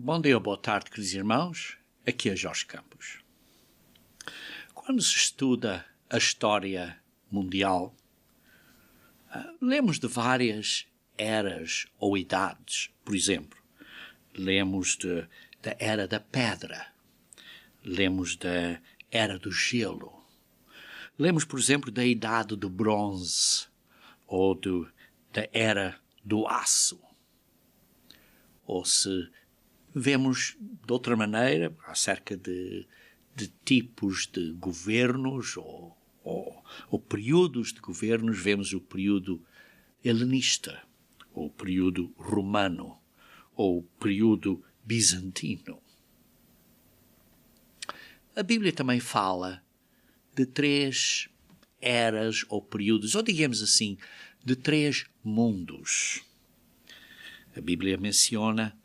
Bom dia ou boa tarde, queridos irmãos. Aqui é Jorge Campos. Quando se estuda a história mundial, lemos de várias eras ou idades. Por exemplo, lemos da Era da Pedra, lemos da Era do Gelo, lemos, por exemplo, da Idade do Bronze ou da Era do Aço. Ou se vemos de outra maneira acerca de tipos de governos ou períodos de governos, vemos o período helenista, ou o período romano, ou o período bizantino. A Bíblia também fala de três eras ou períodos, ou digamos assim, de três mundos. A Bíblia menciona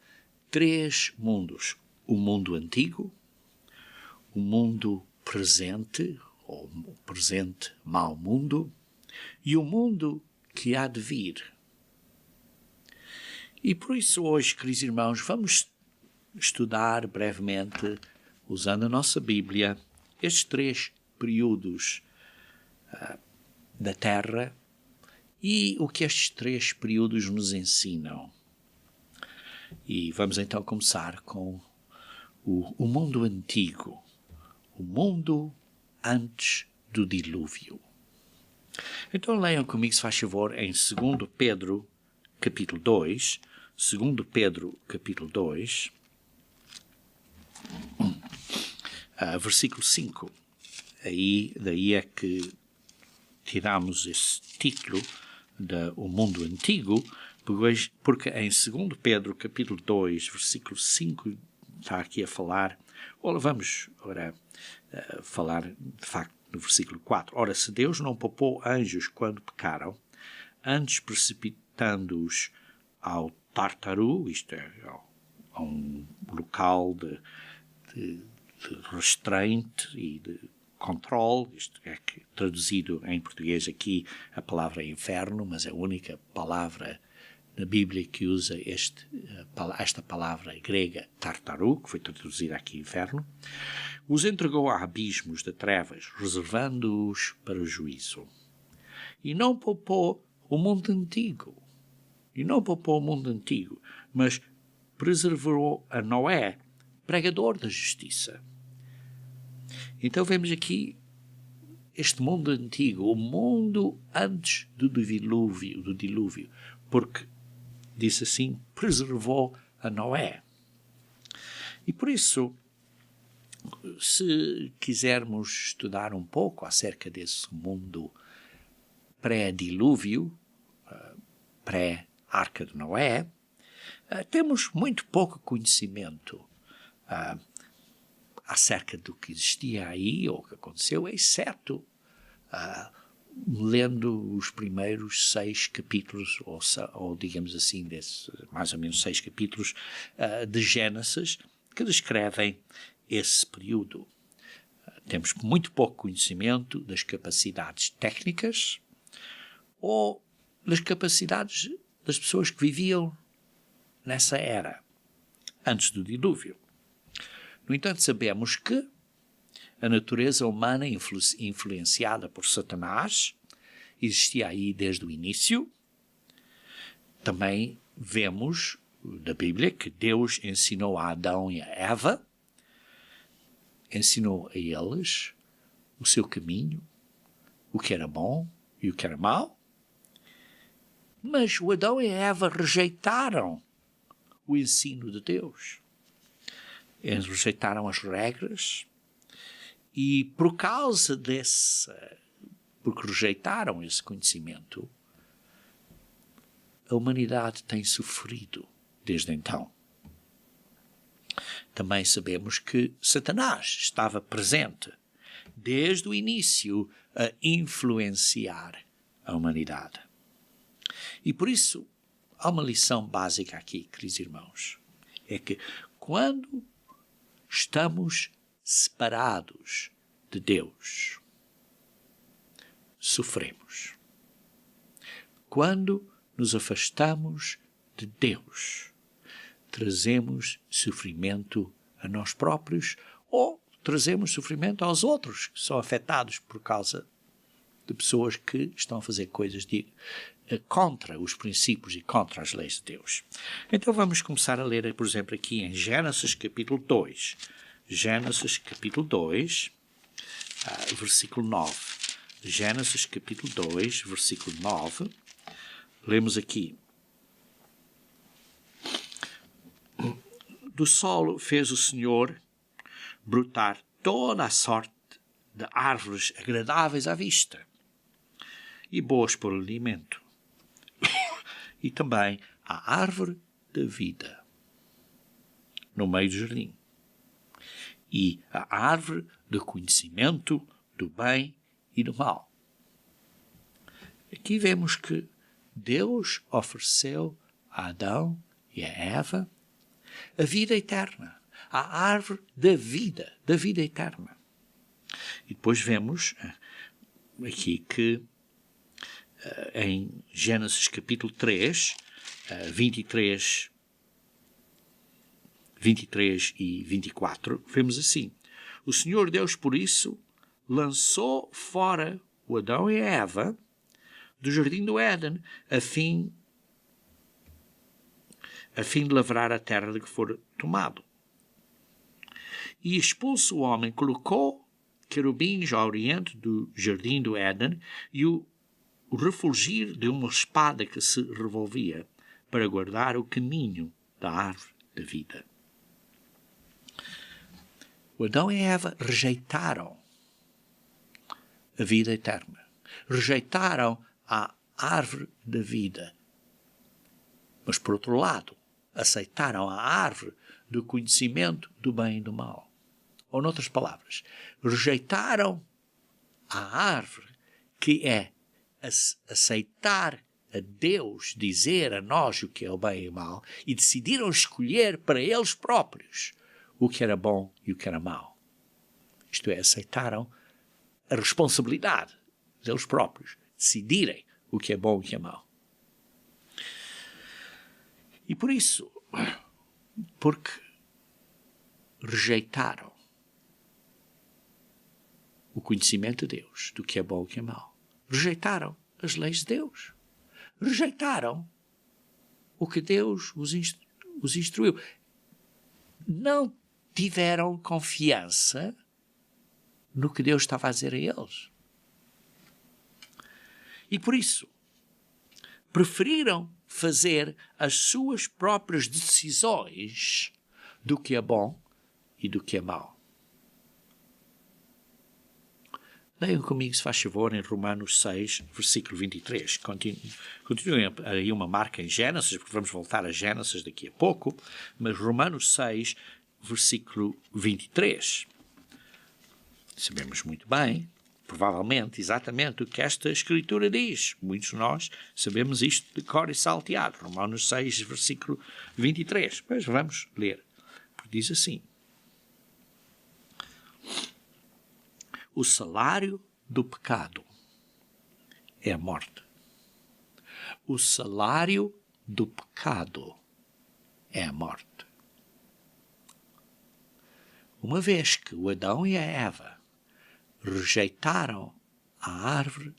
três mundos: o mundo antigo, o mundo presente, ou o presente mau mundo, e o mundo que há de vir. E por isso hoje, queridos irmãos, vamos estudar brevemente, usando a nossa Bíblia, estes três períodos da Terra e o que estes três períodos nos ensinam. E vamos então começar com o mundo antigo, o mundo antes do dilúvio. Então leiam comigo, se faz favor, em 2 Pedro, capítulo 2, 2 Pedro, capítulo 2, versículo 5. Daí é que tiramos esse título o mundo antigo, porque em 2 Pedro, capítulo 2, versículo 5, está aqui a falar, vamos agora falar, de facto, no versículo 4. Ora, se Deus não poupou anjos quando pecaram, antes precipitando-os ao Tártaro, isto é, a um local de restraint e de controle, isto é que traduzido em português aqui a palavra é inferno, mas é a única palavra na Bíblia que usa esta palavra grega tartaru, que foi traduzida aqui inferno, os entregou a abismos de trevas, reservando-os para o juízo. E não poupou o mundo antigo, mas preservou a Noé, pregador da justiça. Então vemos aqui este mundo antigo, o mundo antes do dilúvio, porque, diz assim, preservou a Noé. E por isso, se quisermos estudar um pouco acerca desse mundo pré-dilúvio, pré-arca de Noé, temos muito pouco conhecimento acerca do que existia aí ou que aconteceu, exceto lendo os primeiros 6 capítulos, ou digamos assim, mais ou menos 6 capítulos de Gênesis, que descrevem esse período. Temos muito pouco conhecimento das capacidades técnicas ou das capacidades das pessoas que viviam nessa era, antes do dilúvio. No entanto, sabemos que a natureza humana influenciada por Satanás existia aí desde o início. Também vemos da Bíblia que Deus ensinou a Adão e a Eva, ensinou a eles o seu caminho, o que era bom e o que era mau. Mas o Adão e a Eva rejeitaram o ensino de Deus. Eles rejeitaram as regras e porque rejeitaram esse conhecimento, a humanidade tem sofrido desde então. Também sabemos que Satanás estava presente desde o início a influenciar a humanidade. E por isso, há uma lição básica aqui, queridos irmãos, é que quando estamos separados de Deus, sofremos. Quando nos afastamos de Deus, trazemos sofrimento a nós próprios ou trazemos sofrimento aos outros que são afetados por causa de pessoas que estão a fazer coisas contra os princípios e contra as leis de Deus. Então vamos começar a ler, por exemplo, aqui em Gênesis capítulo 2. Gênesis capítulo 2, versículo 9. Gênesis capítulo 2, versículo 9. Lemos aqui. Do solo fez o Senhor brotar toda a sorte de árvores agradáveis à vista e boas por alimento. E também a árvore da vida no meio do jardim. E a árvore do conhecimento do bem e do mal. Aqui vemos que Deus ofereceu a Adão e a Eva a vida eterna, a árvore da vida eterna. E depois vemos aqui que em Gênesis capítulo 3, 23 e 24, vemos assim: o Senhor Deus, por isso, lançou fora o Adão e a Eva do jardim do Éden, a fim de lavrar a terra de que for tomado. E expulso o homem, colocou querubins ao oriente do jardim do Éden e o refulgir de uma espada que se revolvia para guardar o caminho da árvore da vida. O Adão e a Eva rejeitaram a vida eterna. Rejeitaram a árvore da vida. Mas, por outro lado, aceitaram a árvore do conhecimento do bem e do mal. Ou, noutras palavras, rejeitaram a árvore que é aceitar a Deus dizer a nós o que é o bem e o mal e decidiram escolher para eles próprios o que era bom e o que era mau. Isto é, aceitaram a responsabilidade deles próprios decidirem o que é bom e o que é mau. E por isso, porque rejeitaram o conhecimento de Deus, do que é bom e o que é mau, rejeitaram as leis de Deus, rejeitaram o que Deus os instruiu, não tiveram confiança no que Deus estava a dizer a eles. E por isso, preferiram fazer as suas próprias decisões do que é bom e do que é mau. Leiam comigo, se faz favor, em Romanos 6, versículo 23. Continuem aí uma marca em Gênesis, porque vamos voltar a Gênesis daqui a pouco, mas Romanos 6, versículo 23. Sabemos muito bem, provavelmente, exatamente o que esta Escritura diz. Muitos de nós sabemos isto de cor e salteado. Romanos 6, versículo 23. Pois vamos ler. Porque diz assim: o salário do pecado é a morte. O salário do pecado é a morte. Uma vez que o Adão e a Eva rejeitaram a árvore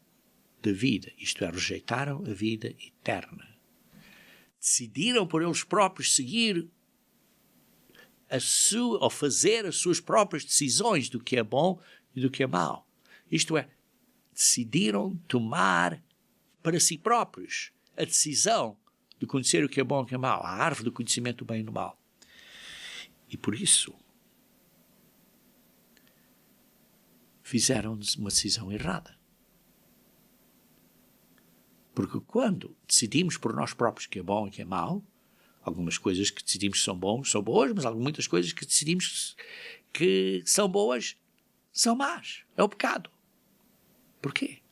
da vida, isto é, rejeitaram a vida eterna, decidiram por eles próprios seguir ou fazer as suas próprias decisões do que é bom e do que é mau. Isto é, decidiram tomar para si próprios a decisão de conhecer o que é bom e o que é mau, a árvore do conhecimento do bem e do mal. E por isso fizeram uma decisão errada. Porque quando decidimos por nós próprios o que é bom e o que é mau, algumas coisas que decidimos que são bons são boas, mas muitas coisas que decidimos que são boas são más. É o pecado. Porquê?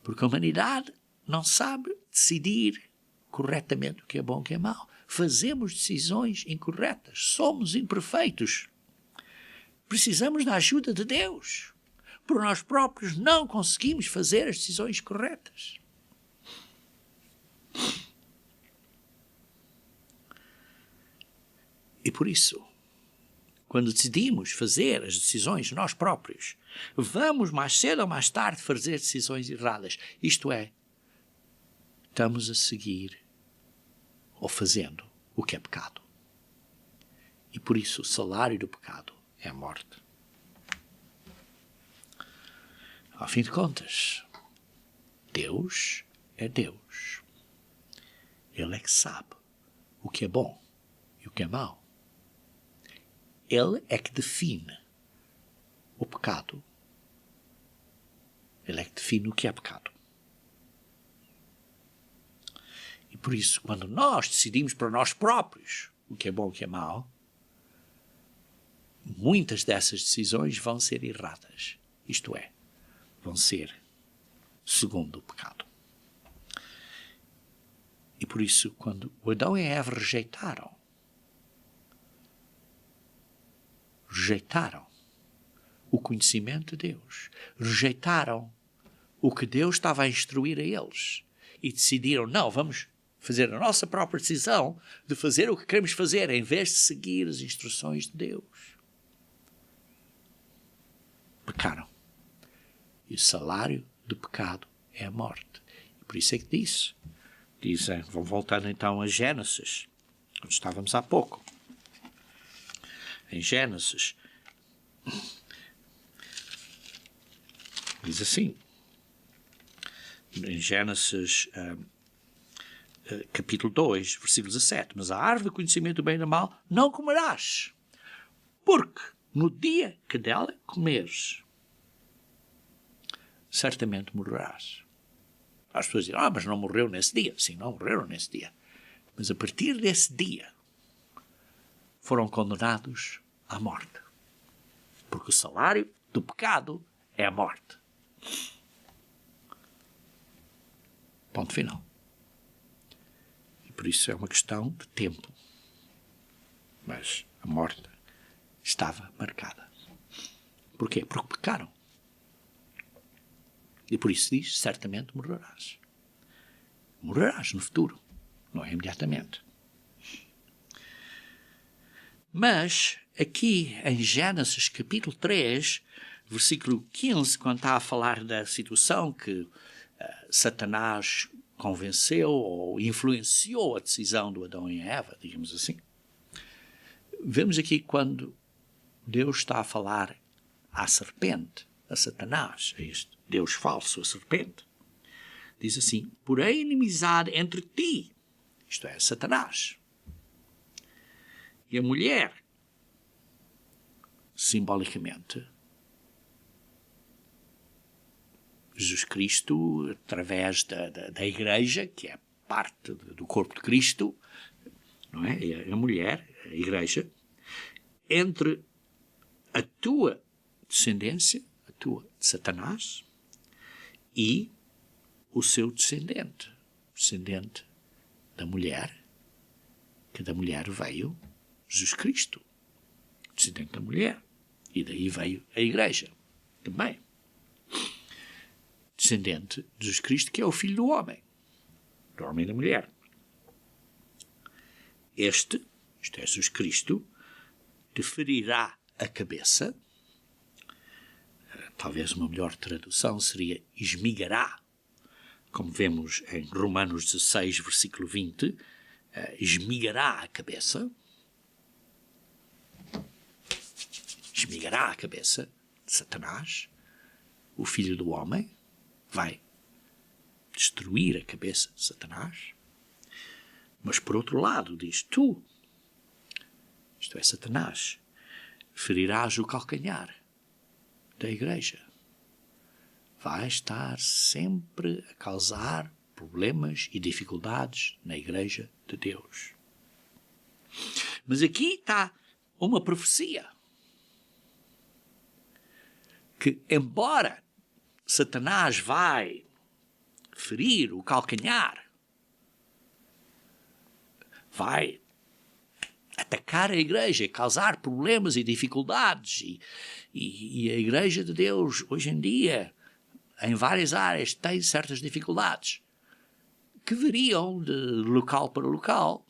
Porque a humanidade não sabe decidir corretamente o que é bom e o que é mau. Fazemos decisões incorretas. Somos imperfeitos. Precisamos da ajuda de Deus. Por nós próprios não conseguimos fazer as decisões corretas. por isso, quando decidimos fazer as decisões nós próprios, vamos mais cedo ou mais tarde fazer decisões erradas. Isto é, estamos a seguir ou fazendo o que é pecado. E por isso o salário do pecado é a morte. Ao fim de contas, Deus é Deus. Ele é que sabe o que é bom e o que é mau. Ele é que define o pecado. Ele é que define o que é pecado. E por isso, quando nós decidimos para nós próprios o que é bom e o que é mau, muitas dessas decisões vão ser erradas. Isto é, vão ser segundo o pecado. E por isso, quando o Adão e a Eva rejeitaram o conhecimento de Deus, rejeitaram o que Deus estava a instruir a eles e decidiram, não, vamos fazer a nossa própria decisão de fazer o que queremos fazer em vez de seguir as instruções de Deus. Pecaram. E o salário do pecado é a morte. E por isso é que dizem, vão voltar então a Gênesis, onde estávamos há pouco. Em Gênesis, diz assim, em Gênesis capítulo 2, versículo 17, mas a árvore do conhecimento do bem e do mal não comerás, porque no dia que dela comeres, certamente morrerás. As pessoas dizem, mas não morreu nesse dia. Sim, não morreram nesse dia. Mas a partir desse dia, foram condenados à morte. Porque o salário do pecado é a morte. Ponto final. E por isso é uma questão de tempo. Mas a morte estava marcada. Porquê? Porque pecaram. E por isso diz, certamente morrerás. Morrerás no futuro, não é imediatamente. Mas, aqui em Gênesis capítulo 3, versículo 15, quando está a falar da situação que Satanás convenceu ou influenciou a decisão do Adão e Eva, digamos assim, vemos aqui quando Deus está a falar à serpente, a Satanás, a este Deus falso, a serpente, diz assim, porém inimizade entre ti, isto é, Satanás, e a mulher, simbolicamente, Jesus Cristo, através da Igreja, que é parte do corpo de Cristo, não é? A mulher, a Igreja, entre a tua descendência, a tua de Satanás, e o seu descendente, o descendente da mulher, que da mulher veio Jesus Cristo, descendente da mulher, e daí veio a Igreja, também. Descendente de Jesus Cristo, que é o filho do homem e da mulher. Isto é Jesus Cristo, te ferirá a cabeça. Talvez uma melhor tradução seria esmigará, como vemos em Romanos 16, versículo 20, esmigará a cabeça. Esmigará a cabeça de Satanás, o filho do homem, vai destruir a cabeça de Satanás. Mas por outro lado, diz tu, isto é Satanás, ferirás o calcanhar da Igreja. Vai estar sempre a causar problemas e dificuldades na Igreja de Deus. Mas aqui está uma profecia que, embora Satanás vai ferir o calcanhar, vai atacar a Igreja, causar problemas e dificuldades, e a Igreja de Deus, hoje em dia, em várias áreas, tem certas dificuldades que variam de local para local.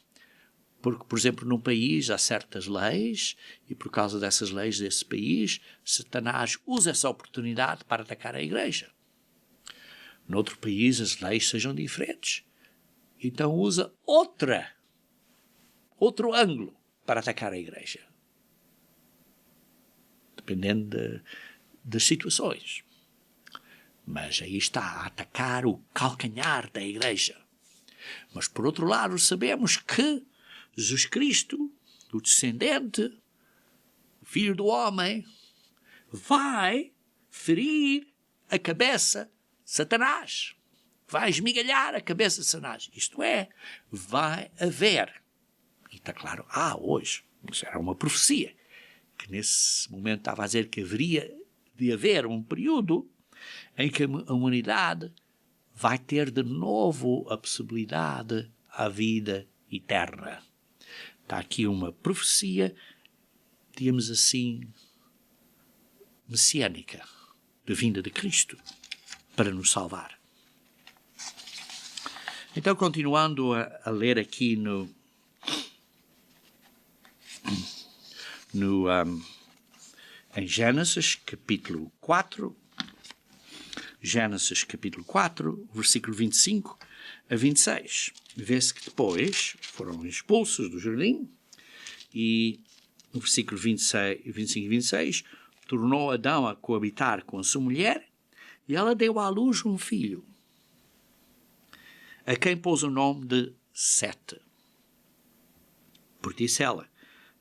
Porque, por exemplo, num país há certas leis e por causa dessas leis desse país, Satanás usa essa oportunidade para atacar a igreja. Noutro país as leis sejam diferentes. Então usa outro ângulo para atacar a igreja. Dependendo das situações. Mas aí está a atacar o calcanhar da igreja. Mas por outro lado sabemos que Jesus Cristo, o descendente, o Filho do Homem, vai ferir a cabeça de Satanás. Vai esmigalhar a cabeça de Satanás. Isto é, vai haver. E está claro, hoje, isso era uma profecia, que nesse momento estava a dizer que haveria de haver um período em que a humanidade vai ter de novo a possibilidade à vida eterna. Está aqui uma profecia, digamos assim, messiânica, da vinda de Cristo, para nos salvar. Então, continuando a ler aqui em Gênesis, capítulo 4, Gênesis, capítulo 4, versículo 25 a 26. Vê-se que depois foram expulsos do jardim e, no versículo 25 e 26, tornou Adão a coabitar com a sua mulher e ela deu à luz um filho, a quem pôs o nome de Sete. Porque disse ela,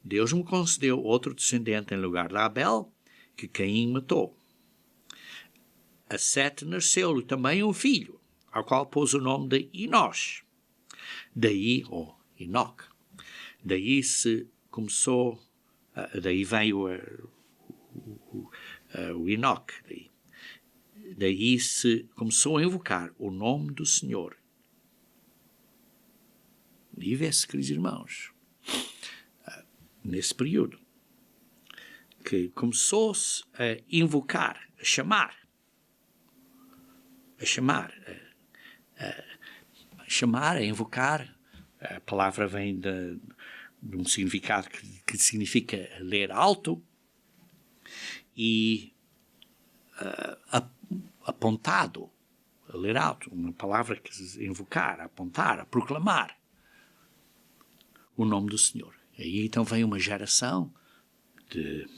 Deus me concedeu outro descendente em lugar de Abel, que Caim matou. A Sete nasceu-lhe também um filho, ao qual pôs o nome de Enós. Daí, Enoque. Daí se começou, daí veio o Enoque. Daí se começou a invocar o nome do Senhor. E vê-se, queridos irmãos, nesse período, que começou-se a invocar, a chamar, a invocar. A palavra vem de um significado que significa ler alto e apontado, a ler alto, uma palavra que invocar, apontar, a proclamar o nome do Senhor. E aí então vem uma geração de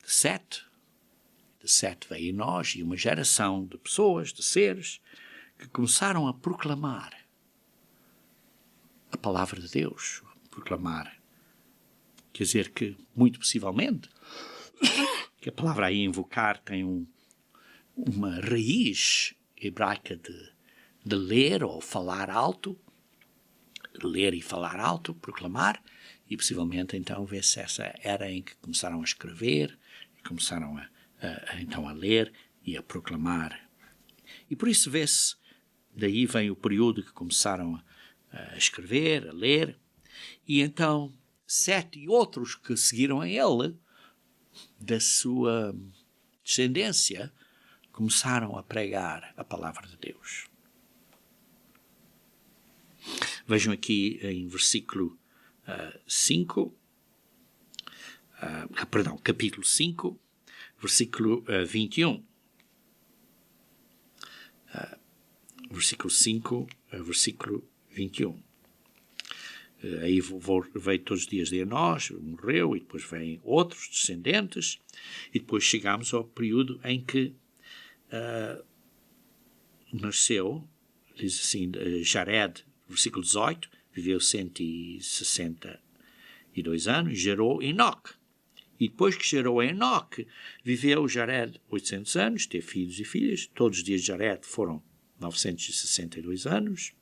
Sete. De Sete veio Enós e uma geração de pessoas, de seres, que começaram a proclamar a palavra de Deus. Proclamar. Quer dizer que, muito possivelmente, que a palavra aí invocar tem uma raiz hebraica de ler ou falar alto, ler e falar alto, proclamar, e possivelmente então vê-se essa era em que começaram a escrever, e começaram então a ler e a proclamar. E por isso vê-se, daí vem o período que começaram a escrever, a ler, e então Sete e outros que seguiram a ele, da sua descendência, começaram a pregar a palavra de Deus. Vejam aqui em versículo 5, capítulo 5, versículo 21. Versículo 5, versículo 21. Aí veio todos os dias de Enós, morreu, e depois vêm outros descendentes, e depois chegamos ao período em que nasceu, diz assim, Jared, versículo 18, viveu 162 anos, gerou Enoque. E depois que gerou Enoque, viveu Jared 800 anos, teve filhos e filhas. Todos os dias de Jared foram 962 anos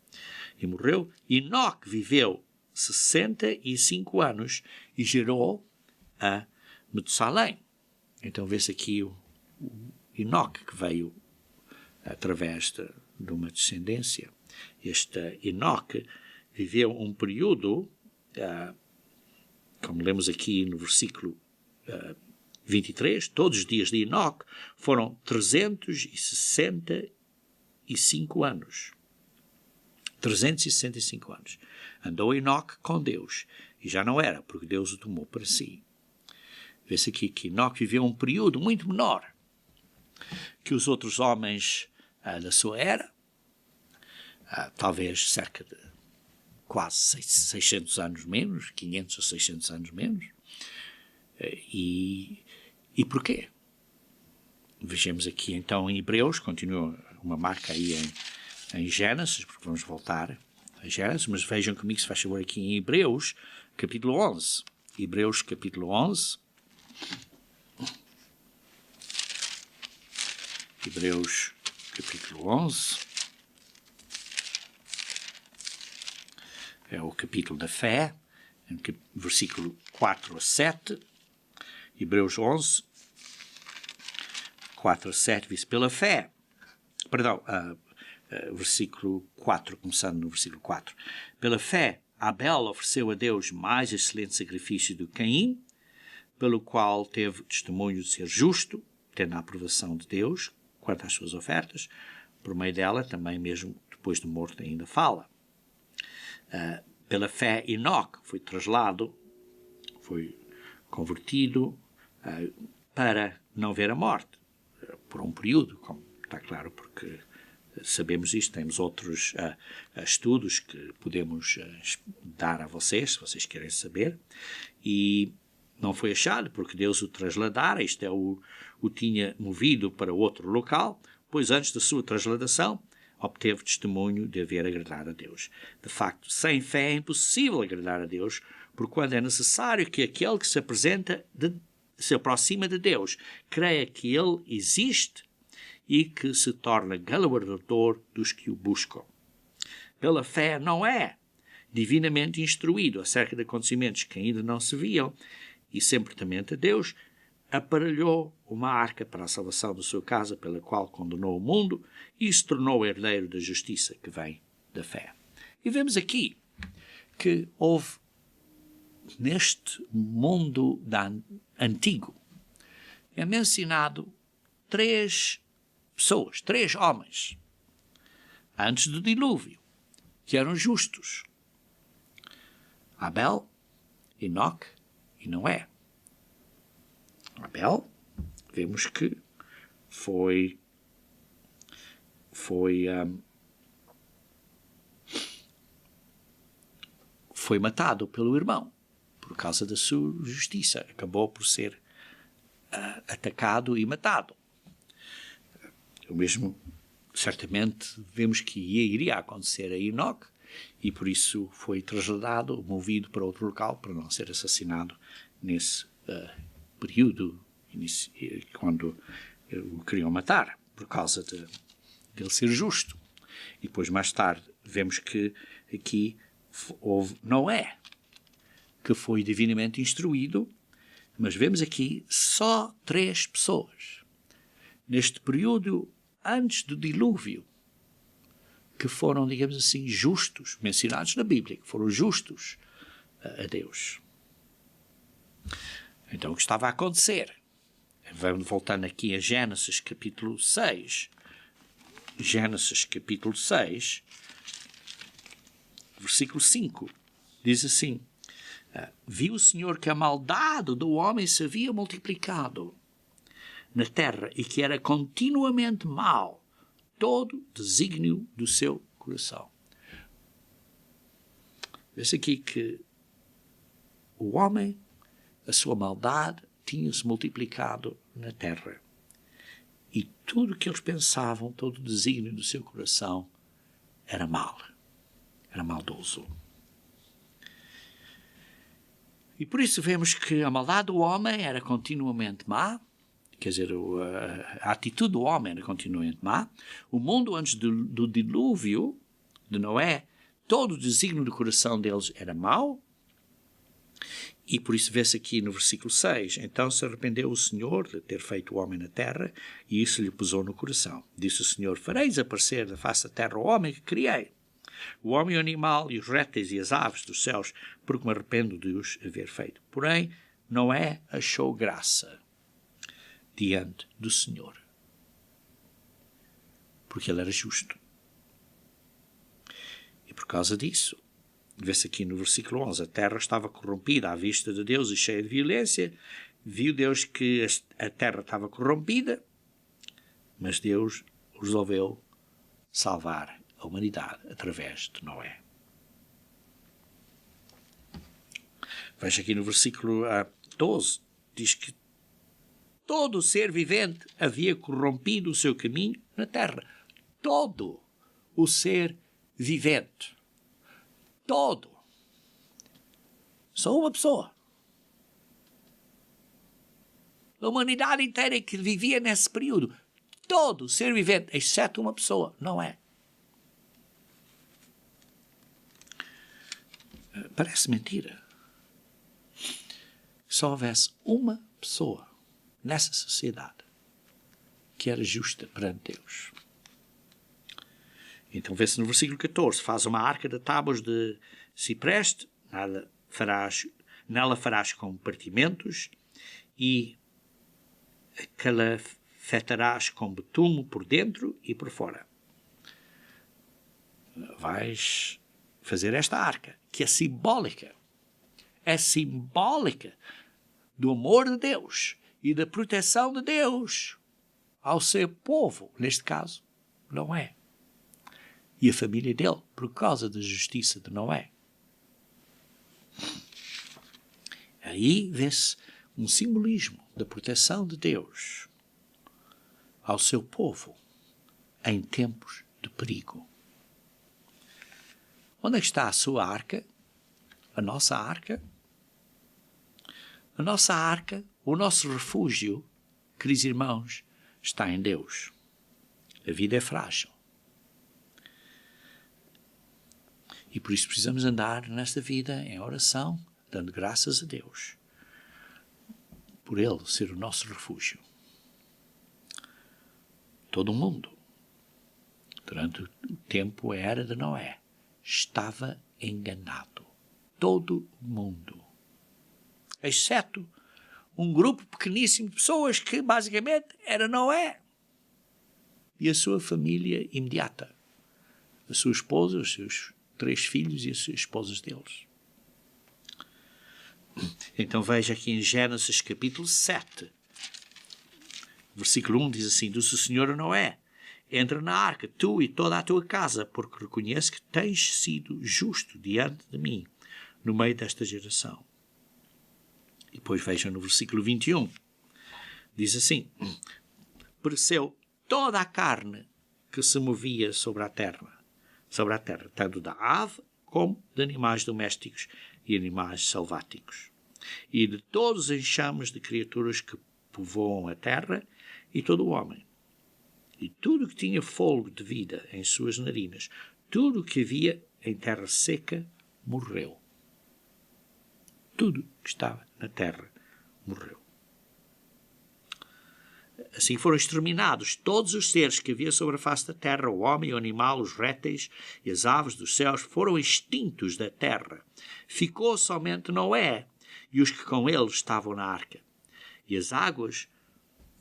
e morreu. Enoque viveu 65 anos e gerou a Metusalém. Então vê-se aqui o Enoque que veio através de uma descendência. Este Enoque viveu um período, como lemos aqui no versículo 23, todos os dias de Enoque foram 365 anos. 365 anos. Andou Enoque com Deus, e já não era, porque Deus o tomou para si. Vê-se aqui que Enoque viveu um período muito menor que os outros homens da sua era, talvez cerca de quase 600 anos menos, 500 ou 600 anos menos. E porquê? Vejamos aqui então em Hebreus, continua uma marca aí em Gênesis, porque vamos voltar a Gênesis, mas vejam comigo, se faz favor, aqui em Hebreus, capítulo 11. Hebreus, capítulo 11. Hebreus, capítulo 11. É o capítulo da fé, versículo 4 a 7. Hebreus 11, 4 a 7, diz: pela fé, versículo 4, começando no versículo 4. Pela fé, Abel ofereceu a Deus mais excelente sacrifício do que Caim, pelo qual teve testemunho de ser justo, tendo a aprovação de Deus quanto às suas ofertas. Por meio dela, também mesmo depois de morto, ainda fala. Pela fé, Enoque foi traslado, foi convertido para não ver a morte, por um período, como está claro, porque sabemos isto. Temos outros estudos que podemos dar a vocês, se vocês querem saber, e não foi achado, porque Deus o trasladara, isto é, o tinha movido para outro local, pois antes da sua trasladação obteve testemunho de haver agradado a Deus. De facto, sem fé é impossível agradar a Deus, porque quando é necessário que aquele que se aproxima de Deus creia que Ele existe e que se torna galardoador dos que o buscam. Pela fé não é divinamente instruído acerca de acontecimentos que ainda não se viam, e sempre temente a Deus, aparelhou uma arca para a salvação da sua casa, pela qual condenou o mundo e se tornou herdeiro da justiça que vem da fé. E vemos aqui que houve, neste mundo antigo, é mencionado 3 pessoas, 3 homens, antes do dilúvio, que eram justos: Abel, Enoque e Noé. Abel, vemos que foi matado pelo irmão por causa da sua justiça. Acabou por ser atacado e matado. O mesmo, certamente, vemos que iria acontecer a Enoque, e por isso foi trasladado, movido para outro local, para não ser assassinado nesse período, quando o queriam matar, por causa de ele ser justo. E depois, mais tarde, vemos que aqui houve Noé, que foi divinamente instruído, mas vemos aqui só 3 pessoas, neste período antes do dilúvio, que foram, digamos assim, justos, mencionados na Bíblia, que foram justos a Deus. Então, o que estava a acontecer? Vamos voltando aqui a Gênesis capítulo 6. Gênesis capítulo 6, versículo 5, diz assim: viu o Senhor que a maldade do homem se havia multiplicado na terra e que era continuamente mau todo desígnio do seu coração. Vê-se aqui que o homem, a sua maldade, tinha-se multiplicado na terra. E tudo o que eles pensavam, todo o desígnio do seu coração, era mal. Era maldoso. E por isso vemos que a maldade do homem era continuamente má, quer dizer, a atitude do homem era continuamente má. O mundo antes do dilúvio de Noé, todo o desígnio do coração deles era mau. E por isso vê-se aqui no versículo 6, então se arrependeu o Senhor de ter feito o homem na terra, e isso lhe pesou no coração. Disse o Senhor: farei desaparecer da face da terra o homem que criei, o homem e o animal, e os répteis e as aves dos céus, porque me arrependo de os haver feito. Porém, Noé achou graça diante do Senhor, porque ele era justo. E E por causa disso, vê-se aqui no versículo 11, a terra estava corrompida à vista de Deus e cheia de violência. Viu Deus que a terra estava corrompida, mas Deus resolveu salvar a humanidade através de Noé. Veja aqui no versículo 12, diz que todo ser vivente havia corrompido o seu caminho na terra. Todo o ser vivente. Todo. Só uma pessoa. A humanidade inteira que vivia nesse período. Todo ser vivente, exceto uma pessoa, Noé. Parece mentira. Só houvesse uma pessoa nessa sociedade que era justa perante Deus. Então vê-se no versículo 14, faz uma arca de tábuas de cipreste, nela farás compartimentos e calafetarás com betume por dentro e por fora. Vais fazer esta arca, que é simbólica do amor de Deus e da proteção de Deus ao seu povo, neste caso, Noé. E a família dele, por causa da justiça de Noé. Aí vê-se um simbolismo da proteção de Deus ao seu povo em tempos de perigo. Onde é que está a sua arca? A nossa arca? A nossa arca, o nosso refúgio, queridos irmãos, está em Deus. A vida é frágil. E por isso precisamos andar nesta vida em oração, dando graças a Deus, por Ele ser o nosso refúgio. Todo o mundo, durante o tempo, a era de Noé, estava enganado. Todo o mundo. Exceto um grupo pequeníssimo de pessoas que, basicamente, era Noé e a sua família imediata. A sua esposa, os seus 3 filhos e as esposas deles. Então veja aqui em Gênesis capítulo 7. Versículo 1 diz assim, disse o Senhor a Noé, entra na arca, tu e toda a tua casa, porque reconheço que tens sido justo diante de mim, no meio desta geração. E depois vejam no versículo 21. Diz assim, pereceu toda a carne que se movia sobre a terra, tanto da ave como de animais domésticos e animais selváticos, e de todos os enxames de criaturas que povoam a terra e todo o homem. E tudo que tinha fôlego de vida em suas narinas, tudo o que havia em terra seca, morreu. Tudo que estava na terra morreu. Assim foram exterminados todos os seres que havia sobre a face da terra, o homem, o animal, os répteis e as aves dos céus foram extintos da terra. Ficou somente Noé e os que com ele estavam na arca. E as águas,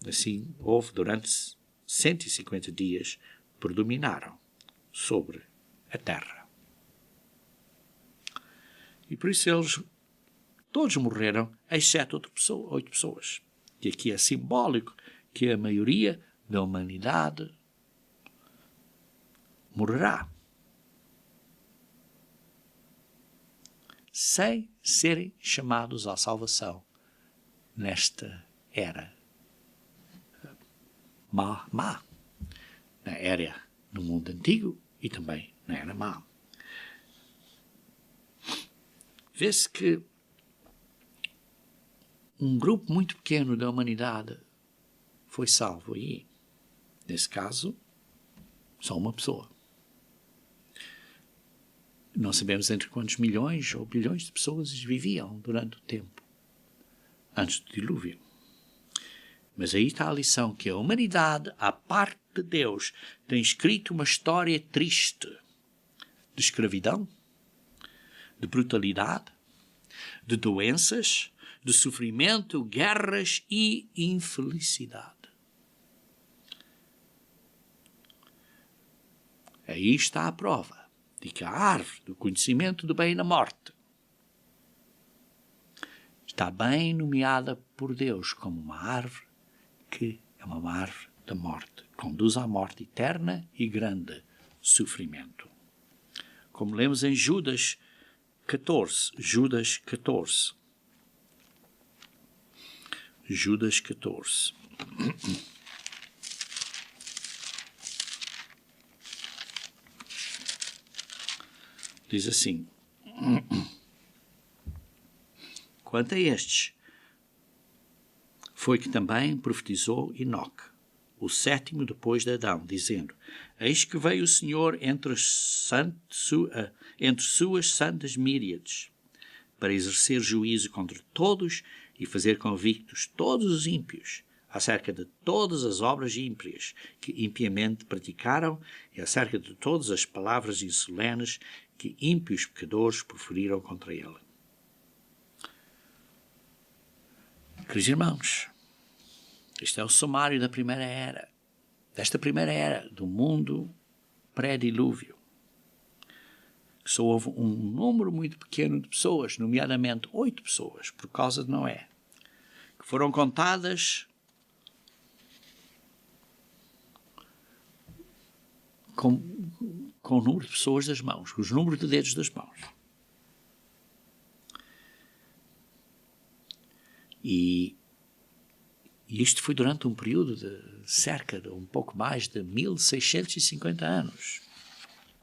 assim houve durante 150 dias, predominaram sobre a terra. E por isso eles todos morreram, exceto 8 pessoas. Que aqui é simbólico que a maioria da humanidade morrerá sem serem chamados à salvação nesta era má, na era no mundo antigo e também na era má. Vê-se que um grupo muito pequeno da humanidade foi salvo aí. Nesse caso, só uma pessoa. Não sabemos entre quantos milhões ou bilhões de pessoas viviam durante o tempo antes do dilúvio. Mas aí está a lição que a humanidade, à parte de Deus, tem escrito uma história triste de escravidão, de brutalidade, de doenças, de sofrimento, guerras e infelicidade. Aí está a prova de que a árvore do conhecimento do bem e da morte está bem nomeada por Deus como uma árvore que é uma árvore da morte, conduz à morte eterna e grande sofrimento. Como lemos em Judas 14, Judas 14. Judas 14. Diz assim: quanto a estes, foi que também profetizou Enoque, o sétimo depois de Adão, dizendo: eis que veio o Senhor entre suas santas míriades, para exercer juízo contra todos e fazer convictos todos os ímpios, acerca de todas as obras ímpias que impiamente praticaram e acerca de todas as palavras insolenes que ímpios pecadores proferiram contra ele. Queridos irmãos, este é o sumário da primeira era, desta primeira era, do mundo pré-dilúvio. Só houve um número muito pequeno de pessoas, nomeadamente 8 pessoas, por causa de Noé, que foram contadas com o número de pessoas das mãos, com os números de dedos das mãos. E isto foi durante um período de cerca de um pouco mais de 1650 anos.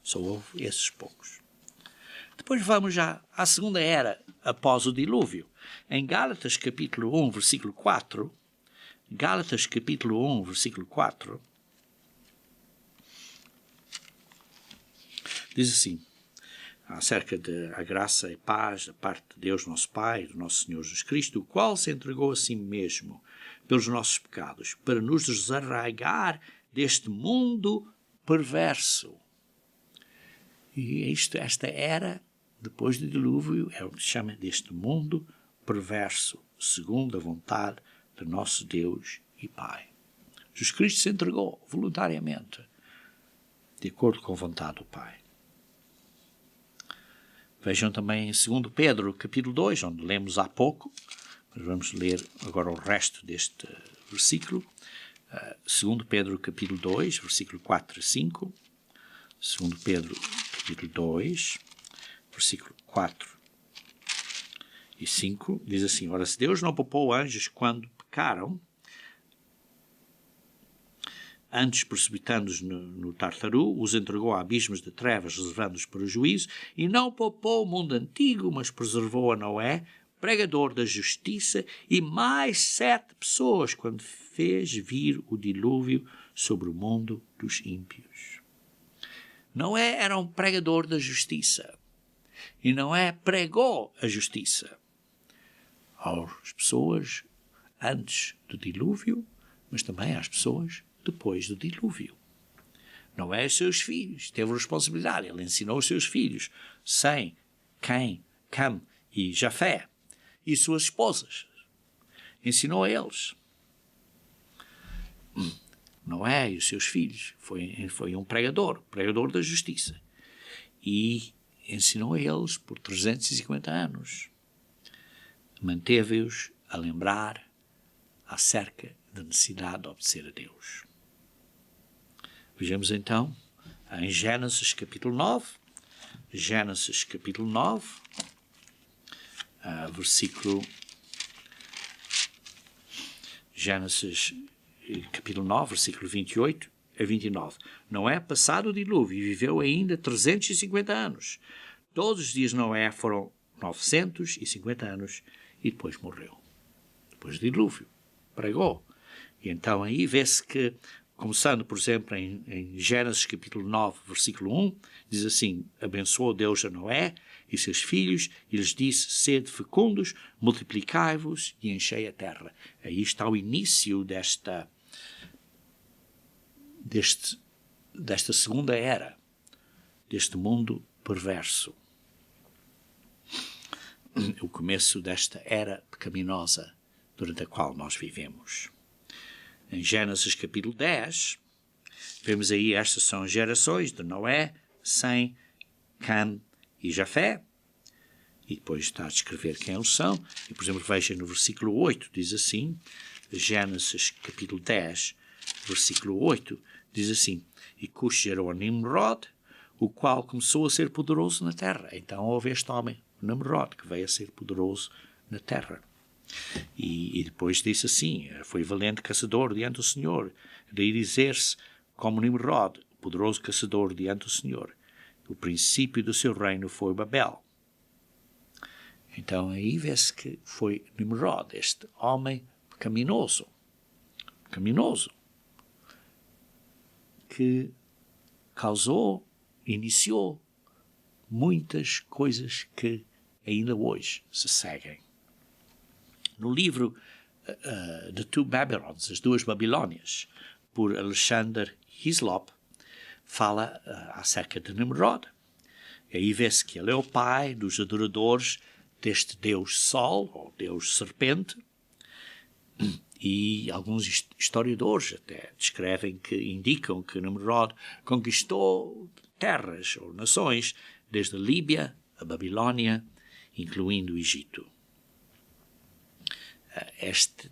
Só houve esses poucos. Depois vamos já à segunda era, após o dilúvio. Em Gálatas capítulo 1, versículo 4, Gálatas capítulo 1, versículo 4, diz assim, acerca da graça e paz da parte de Deus nosso Pai, do nosso Senhor Jesus Cristo, o qual se entregou a si mesmo pelos nossos pecados, para nos desarraigar deste mundo perverso. E esta era, depois do dilúvio, é o que se chama deste mundo perverso, segundo a vontade de nosso Deus e Pai. Jesus Cristo se entregou voluntariamente, de acordo com a vontade do Pai. Vejam também em 2 Pedro, capítulo 2, onde lemos há pouco, mas vamos ler agora o resto deste versículo. 2 Pedro, capítulo 2, versículo 4 e 5. 2 Pedro, capítulo 2, versículo 4 e 5, diz assim: ora, se Deus não poupou anjos quando pecaram, antes precipitando-os no Tartaru, os entregou a abismos de trevas, reservando-os para o juízo, e não poupou o mundo antigo, mas preservou a Noé, pregador da justiça, e mais 7 pessoas, quando fez vir o dilúvio sobre o mundo dos ímpios. Noé era um pregador da justiça, e Noé pregou a justiça às pessoas antes do dilúvio, mas também às pessoas depois do dilúvio. Noé e os seus filhos teve responsabilidade. Ele ensinou os seus filhos, Sem, Quem, Cam e Jafé, e suas esposas. Ensinou a eles. Noé e os seus filhos foi um pregador da justiça. E ensinou a eles por 350 anos. Manteve-os a lembrar acerca da necessidade de obedecer a Deus. Vejamos então em Gênesis capítulo 9, Gênesis capítulo 9, versículo Gênesis capítulo 9, versículo 28 a 29. Noé, passado o dilúvio, e viveu ainda 350 anos. Todos os dias de Noé foram 950 anos e depois morreu. Depois do dilúvio. Pregou. E então aí vê-se que, começando, por exemplo, em Gênesis capítulo 9, versículo 1, diz assim: abençoou Deus a Noé e seus filhos, e lhes disse: sede fecundos, multiplicai-vos e enchei a terra. Aí está o início desta segunda era, deste mundo perverso. O começo desta era pecaminosa durante a qual nós vivemos. Em Gênesis capítulo 10, vemos aí, estas são gerações de Noé, Sem, Cam e Jafé, e depois está a descrever quem eles são. E, por exemplo, veja no versículo 8, diz assim, Gênesis capítulo 10, versículo 8, diz assim, e Cush gerou a Nimrod, o qual começou a ser poderoso na terra. Então houve este homem, Nimrod, que veio a ser poderoso na terra. E depois disse assim, foi valente caçador diante do Senhor, daí dizer-se como Nimrod, poderoso caçador diante do Senhor. O princípio do seu reino foi Babel. Então aí vê-se que foi Nimrod, este homem pecaminoso, que iniciou muitas coisas que ainda hoje se seguem. No livro The Two Babylons, As Duas Babilônias, por Alexander Hislop, fala acerca de Nimrod. E aí vê-se que ele é o pai dos adoradores deste Deus Sol, ou Deus Serpente, e alguns historiadores até descrevem indicam que Nimrod conquistou terras ou nações desde a Líbia a Babilônia, incluindo o Egito.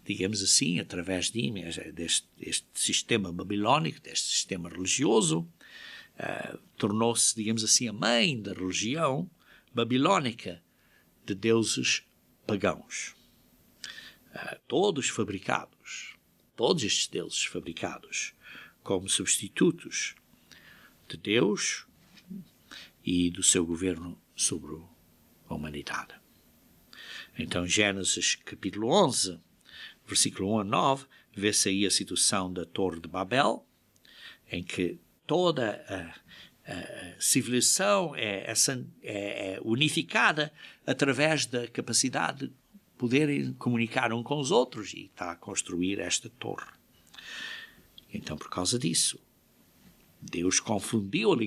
Digamos assim, através deste sistema babilônico, deste sistema religioso, tornou-se, digamos assim, a mãe da religião babilônica de deuses pagãos. Todos estes deuses fabricados como substitutos de Deus e do seu governo sobre a humanidade. Então, Gênesis capítulo 11, versículo 1 a 9, vê-se aí a situação da Torre de Babel, em que toda a civilização é unificada através da capacidade de poderem comunicar um com os outros, e está a construir esta torre. Então, por causa disso, Deus confundiu a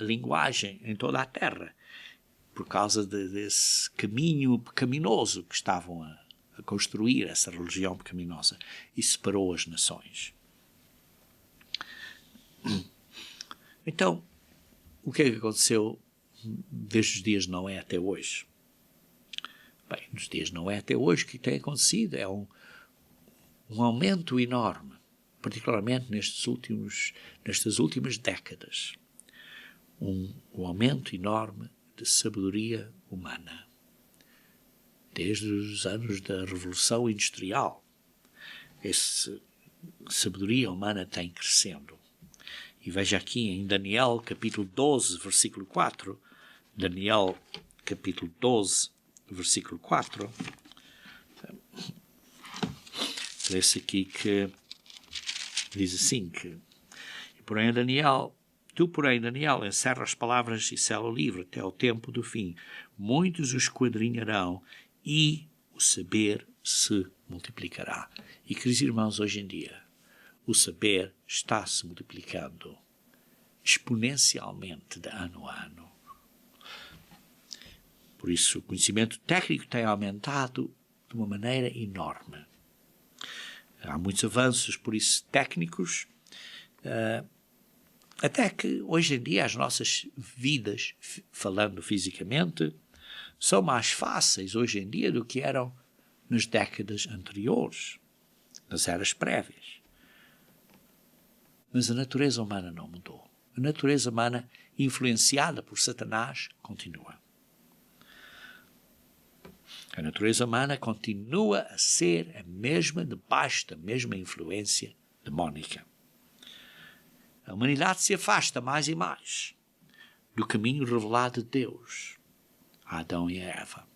linguagem em toda a terra, por causa desse caminho pecaminoso que estavam a construir, essa religião pecaminosa, e separou as nações. Então, o que é que aconteceu desde os dias de Noé até hoje? Bem, nos dias de Noé até hoje, o que tem acontecido é um aumento enorme, particularmente nestas últimas décadas, um aumento enorme de sabedoria humana. Desde os anos da Revolução Industrial, essa sabedoria humana tem crescendo. E veja aqui em Daniel, capítulo 12, versículo 4, Daniel, capítulo 12, versículo 4, lê-se aqui que diz assim que Tu, porém, Daniel, encerra as palavras e sela o livro até ao tempo do fim. Muitos o esquadrinharão e o saber se multiplicará. E, queridos irmãos, hoje em dia, o saber está se multiplicando exponencialmente de ano a ano. Por isso, o conhecimento técnico tem aumentado de uma maneira enorme. Há muitos avanços, por isso, técnicos, até que hoje em dia as nossas vidas, falando fisicamente, são mais fáceis hoje em dia do que eram nas décadas anteriores, nas eras prévias. Mas a natureza humana não mudou. A natureza humana, influenciada por Satanás, continua. A natureza humana continua a ser a mesma, debaixo da mesma influência demónica. A humanidade se afasta mais e mais do caminho revelado de Deus a Adão e a Eva.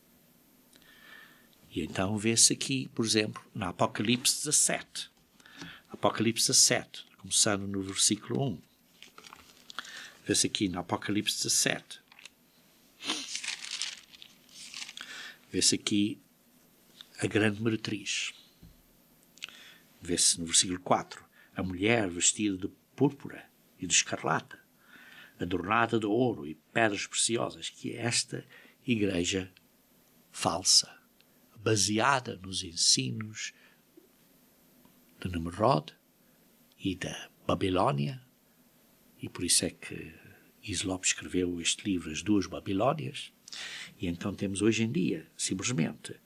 E então vê-se aqui, por exemplo, na Apocalipse 17. Apocalipse 17, começando no versículo 1. Vê-se aqui na Apocalipse 17. Vê-se aqui a grande meretriz. Vê-se no versículo 4. A mulher vestida de púrpura e de escarlata, adornada de ouro e pedras preciosas, que é esta igreja falsa, baseada nos ensinos de Nimrod e da Babilônia, e por isso é que Hislop escreveu este livro, As Duas Babilónias, e então temos hoje em dia, simplesmente,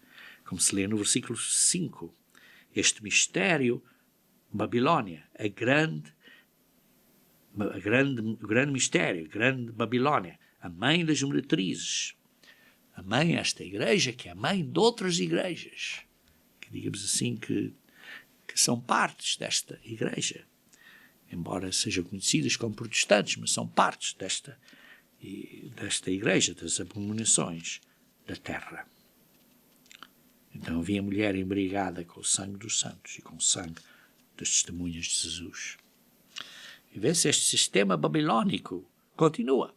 como se lê no versículo 5, este mistério, Babilônia, o grande mistério, a grande Babilônia, a mãe das meretrizes, a mãe desta igreja, que é a mãe de outras igrejas, que digamos assim, que são partes desta igreja, embora sejam conhecidas como protestantes, mas são partes desta igreja, das abominações da terra. Então havia mulher embriagada com o sangue dos santos e com o sangue das testemunhas de Jesus. E vê-se este sistema babilônico continua.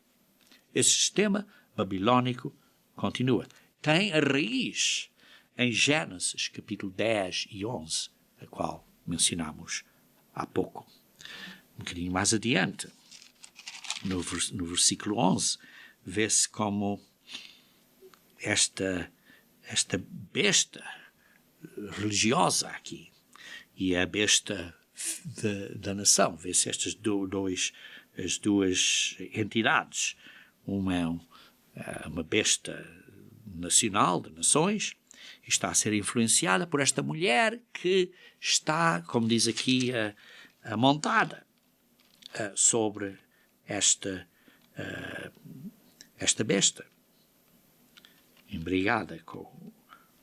Esse sistema babilônico continua. Tem a raiz em Gênesis, capítulo 10 e 11, a qual mencionamos há pouco. Um bocadinho mais adiante, no versículo 11, vê-se como esta besta religiosa aqui e a besta da nação. Vê-se estas as duas entidades. Uma é uma besta nacional, de nações, e está a ser influenciada por esta mulher que está, como diz aqui, montada sobre esta besta, embriagada com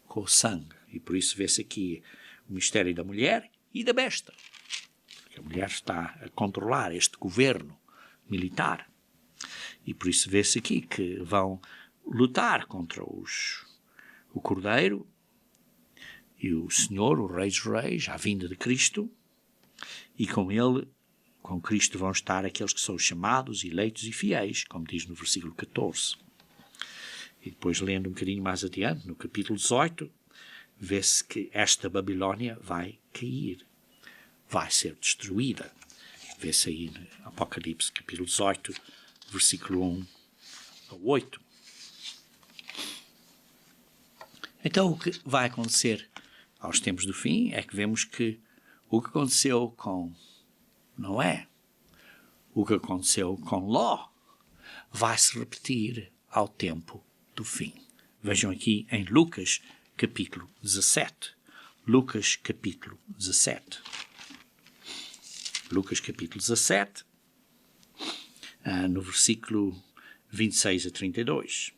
o sangue. E por isso vê-se aqui o mistério da mulher e da besta. Porque a mulher está a controlar este governo militar. E por isso vê-se aqui que vão lutar contra o Cordeiro e o Senhor, o Rei dos Reis, à vinda de Cristo, e com Cristo vão estar aqueles que são chamados, eleitos e fiéis, como diz no versículo 14. E depois, lendo um bocadinho mais adiante, no capítulo 18, vê-se que esta Babilônia vai cair, vai ser destruída. Vê-se aí no Apocalipse, capítulo 18, versículo 1 a 8. Então, o que vai acontecer aos tempos do fim é que vemos que o que aconteceu com Noé, o que aconteceu com Ló, vai se repetir ao tempo do fim. Vejam aqui em Lucas, capítulo 17. Lucas, capítulo 17. Lucas, capítulo 17, no versículo 26 a 32.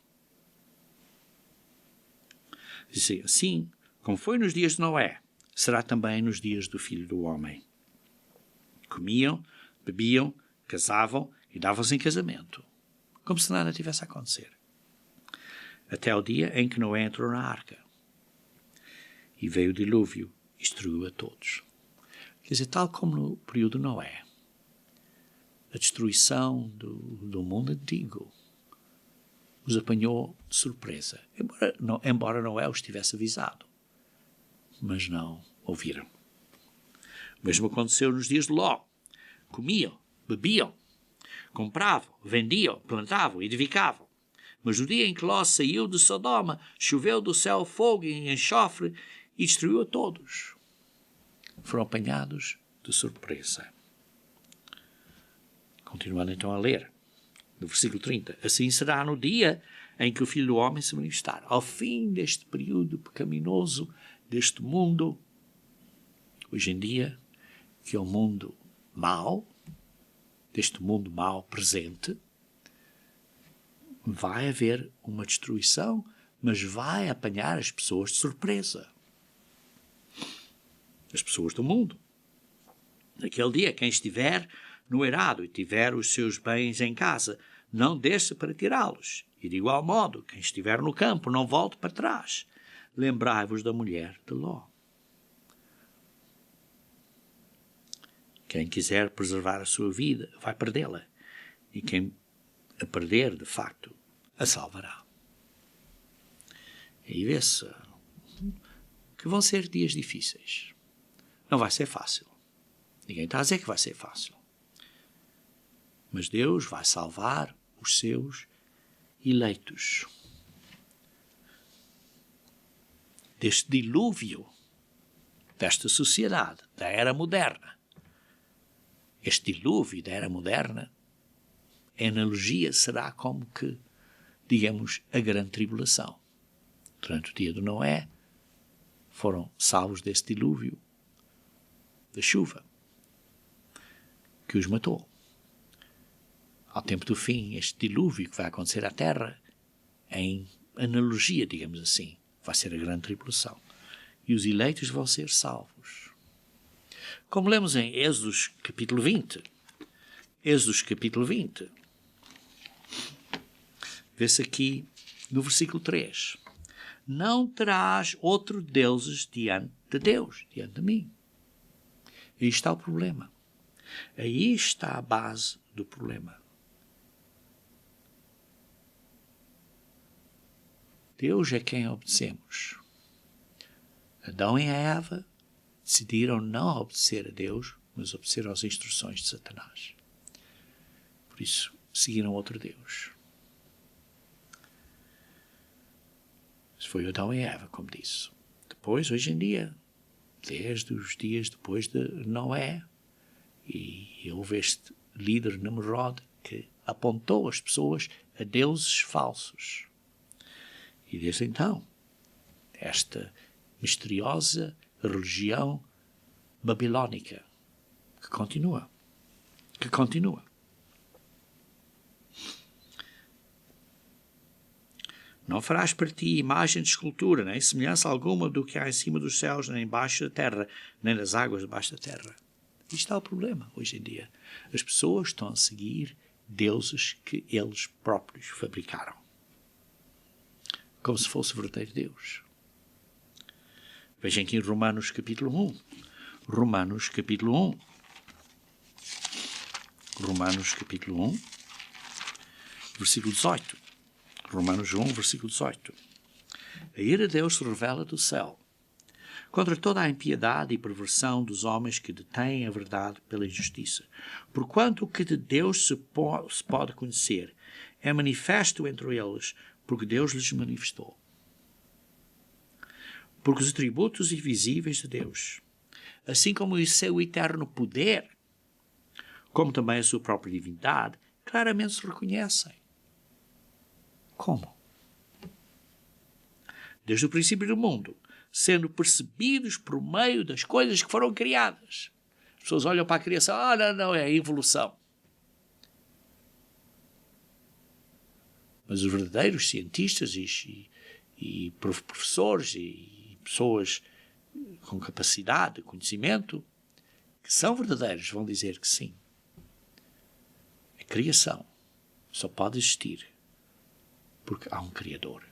Diz assim, como foi nos dias de Noé, será também nos dias do Filho do Homem. Comiam, bebiam, casavam e davam-se em casamento, como se nada tivesse a acontecer. Até o dia em que Noé entrou na arca. E veio o dilúvio e destruiu a todos. Quer dizer, tal como no período de Noé, a destruição do mundo antigo os apanhou de surpresa. Embora Noé os tivesse avisado. Mas não ouviram. O mesmo aconteceu nos dias de Ló. Comiam, bebiam, compravam, vendiam, plantavam, edificavam. Mas no dia em que Ló saiu de Sodoma, choveu do céu fogo e enxofre e destruiu a todos. Foram apanhados de surpresa. Continuando então a ler, no versículo 30. Assim será no dia em que o Filho do Homem se manifestar. Ao fim deste período pecaminoso, deste mundo, hoje em dia, que é um mundo mau, deste mundo mau presente, vai haver uma destruição, mas vai apanhar as pessoas de surpresa. As pessoas do mundo. Naquele dia, quem estiver no eirado e tiver os seus bens em casa, não desça para tirá-los. E de igual modo, quem estiver no campo, não volte para trás. Lembrai-vos da mulher de Ló. Quem quiser preservar a sua vida, vai perdê-la. E quem a perder, de facto, a salvará. E vê-se que vão ser dias difíceis. Não vai ser fácil. Ninguém está a dizer que vai ser fácil. Mas Deus vai salvar os seus eleitos deste dilúvio, desta sociedade, da era moderna. Este dilúvio da era moderna A analogia será como que, digamos, a grande tribulação. Durante o dia de Noé, foram salvos desse dilúvio da chuva que os matou. Ao tempo do fim, este dilúvio que vai acontecer à Terra, em analogia, digamos assim, vai ser a grande tribulação. E os eleitos vão ser salvos. Como lemos em Êxodos capítulo 20. Êxodos capítulo 20. Vê-se aqui no versículo 3. Não terás outros deuses diante de Deus, diante de mim. Aí está o problema. Aí está a base do problema. Deus é quem obedecemos. Adão e Eva decidiram não obedecer a Deus, mas obedecer às instruções de Satanás. Por isso, seguiram outro Deus. Isso foi Adão e Eva, como disse. Depois, hoje em dia, desde os dias depois de Noé, e houve este líder Nimrod que apontou as pessoas a deuses falsos. E desde então, esta misteriosa religião babilônica que continua. Não farás para ti imagem de escultura, nem semelhança alguma do que há em cima dos céus, nem embaixo da terra, nem nas águas debaixo da terra. Isto está o problema hoje em dia. As pessoas estão a seguir deuses que eles próprios fabricaram. Como se fosse o verdadeiro Deus. Vejam aqui em Romanos capítulo 1. Romanos capítulo 1. Romanos capítulo 1, versículo 18. Romanos 1, versículo 18. A ira de Deus se revela do céu contra toda a impiedade e perversão dos homens que detêm a verdade pela injustiça. Porquanto o que de Deus se pode conhecer é manifesto entre eles, porque Deus lhes manifestou. Porque os atributos invisíveis de Deus, assim como o seu eterno poder, como também a sua própria divindade, claramente se reconhecem. Como? Desde o princípio do mundo, sendo percebidos por meio das coisas que foram criadas. As pessoas olham para a criação, não, é a evolução. Mas os verdadeiros cientistas e professores e pessoas com capacidade, conhecimento, que são verdadeiros, vão dizer que sim. A criação só pode existir porque há um Criador.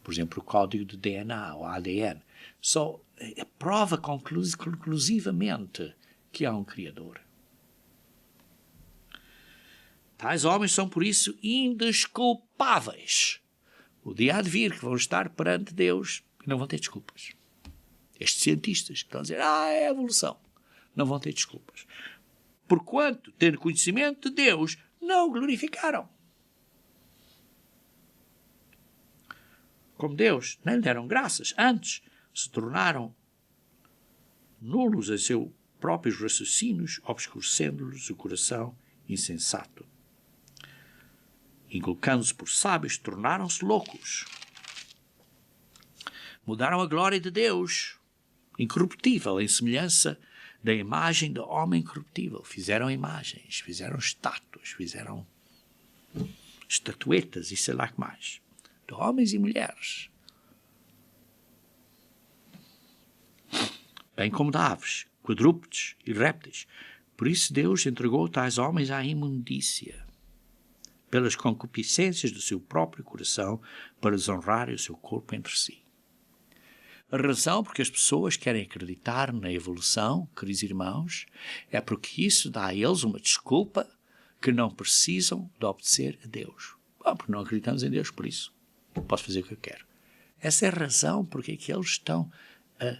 Por exemplo, o código de DNA, ou ADN, só prova conclusivamente que há um Criador. Tais homens são, por isso, indesculpáveis. O dia há de vir que vão estar perante Deus e não vão ter desculpas. Estes cientistas que estão a dizer, é a evolução, não vão ter desculpas. Porquanto, tendo conhecimento de Deus, não o glorificaram. Como Deus, nem lhe deram graças. Antes, se tornaram nulos em seus próprios raciocínios, obscurecendo-lhes o coração insensato. Inculcando-se por sábios, tornaram-se loucos. Mudaram a glória de Deus, incorruptível, em semelhança da imagem do homem corruptível. Fizeram imagens, fizeram estátuas, fizeram estatuetas e sei lá que mais. De homens e mulheres. Bem como de aves, quadrúpedes e répteis. Por isso Deus entregou tais homens à imundícia, pelas concupiscências do seu próprio coração, para desonrarem o seu corpo entre si. A razão porque as pessoas querem acreditar na evolução, queridos irmãos, é porque isso dá a eles uma desculpa que não precisam de obedecer a Deus. Porque não acreditamos em Deus, por isso posso fazer o que eu quero. Essa é a razão porque é que eles estão a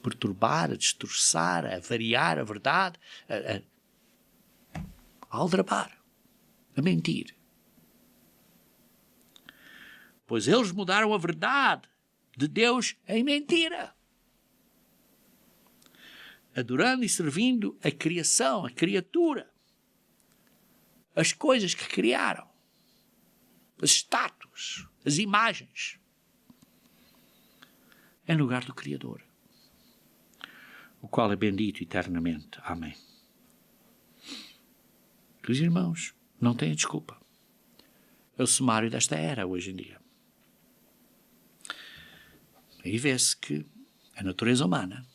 perturbar, a destroçar, a variar a verdade, a aldrabar, a mentir. Pois eles mudaram a verdade de Deus em mentira, adorando e servindo a criação, a criatura, as coisas que criaram, as estátuas, as imagens, em lugar do Criador, o qual é bendito eternamente. Amém. Queridos irmãos, não tenham desculpa. É o sumário desta era hoje em dia. Aí vê-se que a natureza humana,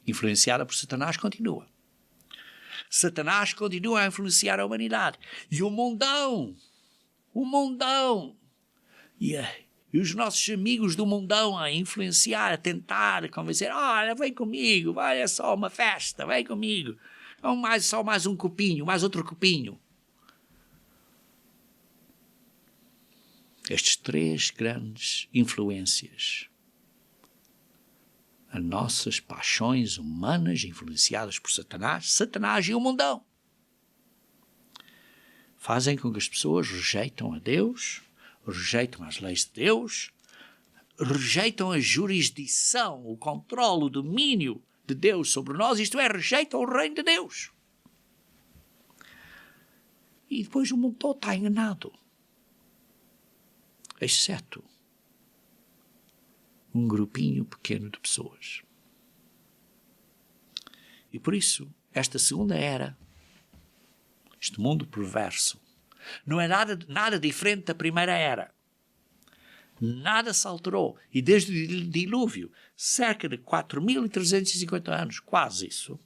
influenciada por Satanás, continua. Satanás continua a influenciar a humanidade. E o mundão, e os nossos amigos do mundão a influenciar, a tentar, a convencer, olha, vem comigo, vai, é só uma festa, vem comigo. Só mais um copinho, mais outro copinho. Estes três grandes influências, as nossas paixões humanas influenciadas por Satanás e o mundão, fazem com que as pessoas rejeitam a Deus, rejeitam as leis de Deus, rejeitam a jurisdição, o controle, o domínio de Deus sobre nós, isto é, rejeitam o reino de Deus. E depois o mundo todo está enganado, exceto um grupinho pequeno de pessoas. E por isso, esta segunda era, este mundo perverso, não é nada diferente da primeira era. Nada se alterou. E desde o dilúvio, cerca de 4.350 anos, quase isso,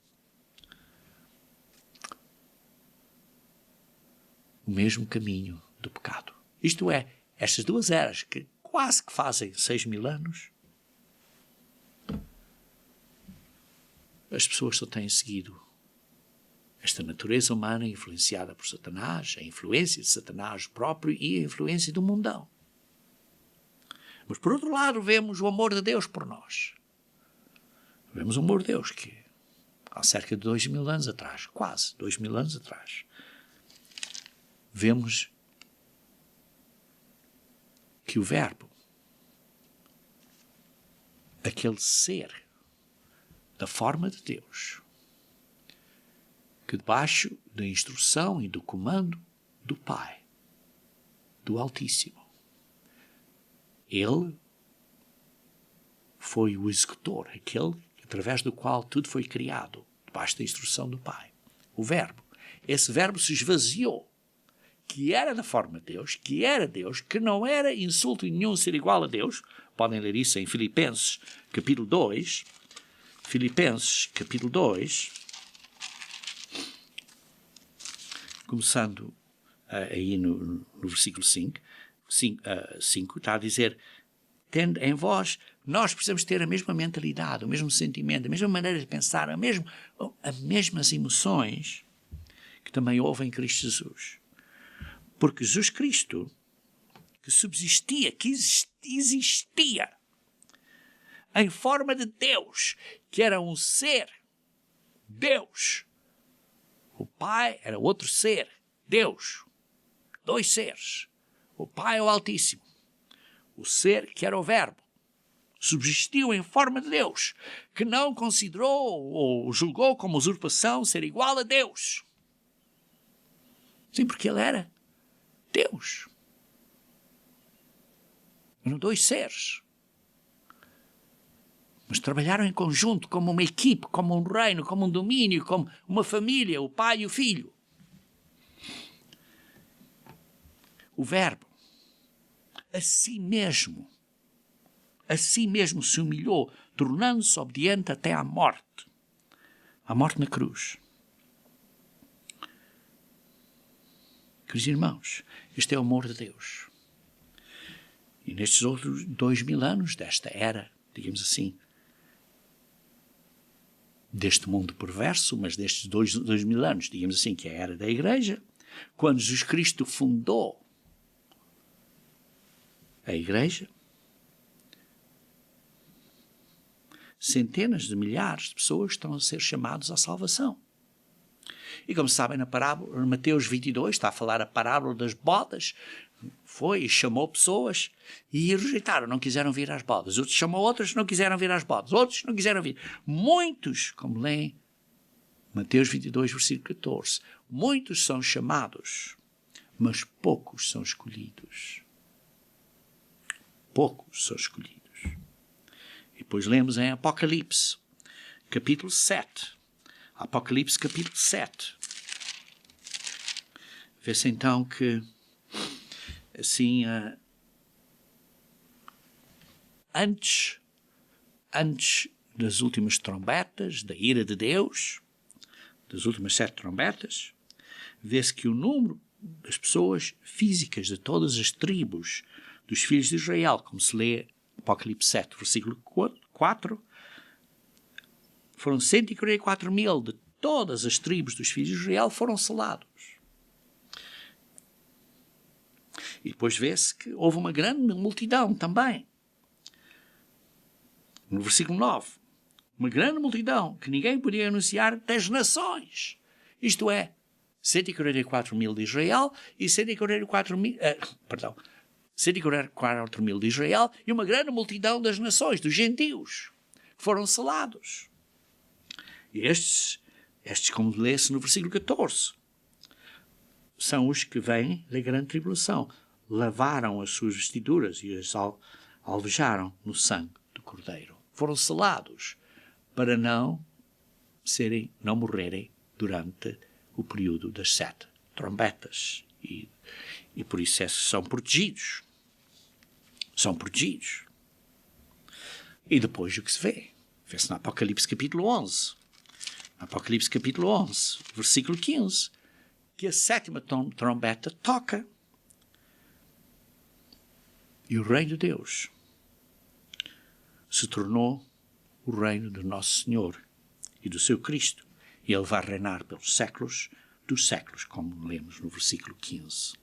o mesmo caminho do pecado. Isto é, estas duas eras que quase que fazem 6.000 anos, as pessoas só têm seguido esta natureza humana influenciada por Satanás, a influência de Satanás próprio e a influência do mundão. Mas por outro lado vemos o amor de Deus por nós. Vemos o amor de Deus que há cerca de 2.000 anos atrás, quase 2.000 anos atrás, vemos que o Verbo, aquele ser da forma de Deus, que debaixo da instrução e do comando do Pai, do Altíssimo, ele foi o executor, aquele através do qual tudo foi criado, debaixo da instrução do Pai. O Verbo. Esse Verbo se esvaziou, que era da forma de Deus, que era Deus, que não era insulto nenhum ser igual a Deus. Podem ler isso em Filipenses, capítulo 2. Filipenses, capítulo 2, começando aí no versículo 5, está a dizer, tendo em vós, nós precisamos ter a mesma mentalidade, o mesmo sentimento, a mesma maneira de pensar, as mesmas emoções que também houve em Cristo Jesus. Porque Jesus Cristo, que subsistia, que existia em forma de Deus, que era um ser, Deus. O Pai era outro ser, Deus. Dois seres. O Pai é o Altíssimo. O ser que era o Verbo. Subsistiu em forma de Deus, que não considerou ou julgou como usurpação ser igual a Deus. Sim, porque ele era Deus. Eram dois seres. Mas trabalharam em conjunto, como uma equipe, como um reino, como um domínio, como uma família, o pai e o filho. O Verbo, a si mesmo se humilhou, tornando-se obediente até à morte na cruz. Queridos irmãos, este é o amor de Deus. E nestes outros 2.000 anos desta era, digamos assim, deste mundo perverso, mas destes 2.000 anos, digamos assim, que é a era da Igreja, quando Jesus Cristo fundou a Igreja, centenas de milhares de pessoas estão a ser chamados à salvação. E como sabem, na parábola, Mateus 22, está a falar a parábola das bodas, foi e chamou pessoas e rejeitaram, não quiseram vir às bodas. Outros chamou outros, não quiseram vir às bodas. Outros não quiseram vir. Muitos, como leem Mateus 22, versículo 14, muitos são chamados, mas poucos são escolhidos. Poucos são escolhidos. E depois lemos em Apocalipse, capítulo 7. Apocalipse, capítulo 7. Vê-se então que, assim, antes das últimas trombetas, da ira de Deus, das últimas 7 trombetas, vê-se que o número das pessoas físicas de todas as tribos dos filhos de Israel, como se lê Apocalipse 7, versículo 4, foram 144 mil de todas as tribos dos filhos de Israel foram selados. E depois vê-se que houve uma grande multidão também. No versículo 9, uma grande multidão que ninguém podia anunciar das nações. Isto é, 144 mil de Israel e 144 mil de Israel e uma grande multidão das nações, dos gentios, que foram selados. E estes como lê-se no versículo 14, são os que vêm da grande tribulação. Lavaram as suas vestiduras e as alvejaram no sangue do Cordeiro. Foram selados para não morrerem durante o período das 7 trombetas. E por isso são protegidos. São protegidos. E depois o que se vê? Vê-se no Apocalipse capítulo 11. Apocalipse capítulo 11, versículo 15, que a 7ª trombeta toca. E o reino de Deus se tornou o reino do nosso Senhor e do seu Cristo. E ele vai reinar pelos séculos dos séculos, como lemos no versículo 15.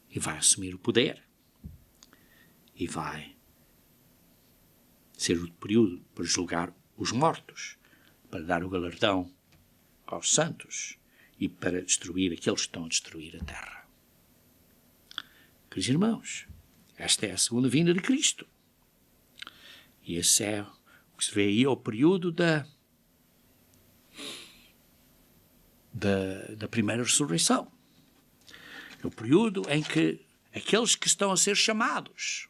E vai assumir o poder. E vai ser o período para julgar os mortos, para dar o galardão aos santos e para destruir aqueles que estão a destruir a terra. Queridos irmãos, esta é a segunda vinda de Cristo. E esse é o que se vê aí, o período da primeira ressurreição. É o período em que aqueles que estão a ser chamados,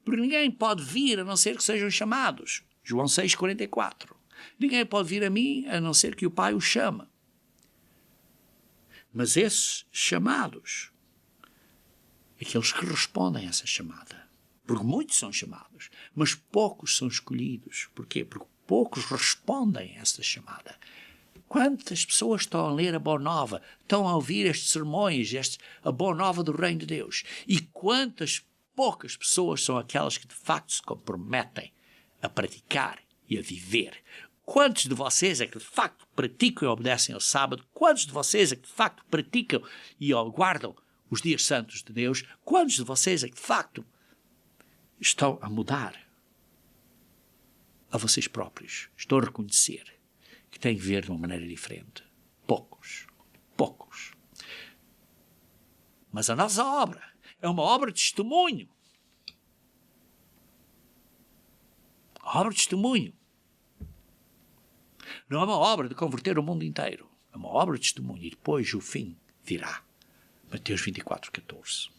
porque ninguém pode vir a não ser que sejam chamados. João 6,44. Ninguém pode vir a mim a não ser que o Pai o chame. Mas esses chamados, aqueles que respondem a essa chamada, porque muitos são chamados, mas poucos são escolhidos. Porquê? Porque poucos respondem a essa chamada. Quantas pessoas estão a ler a Boa Nova, estão a ouvir estes sermões, a Boa Nova do Reino de Deus? E quantas poucas pessoas são aquelas que de facto se comprometem a praticar e a viver? Quantos de vocês é que de facto praticam e obedecem ao sábado? Quantos de vocês é que de facto praticam e guardam os dias santos de Deus? Quantos de vocês é que de facto estão a mudar a vocês próprios? Estão a reconhecer que têm que ver de uma maneira diferente? Poucos. Poucos. Mas a nossa obra é uma obra de testemunho. A obra de testemunho. Não é uma obra de converter o mundo inteiro. É uma obra de testemunho. E depois o fim virá. Mateus 24,14.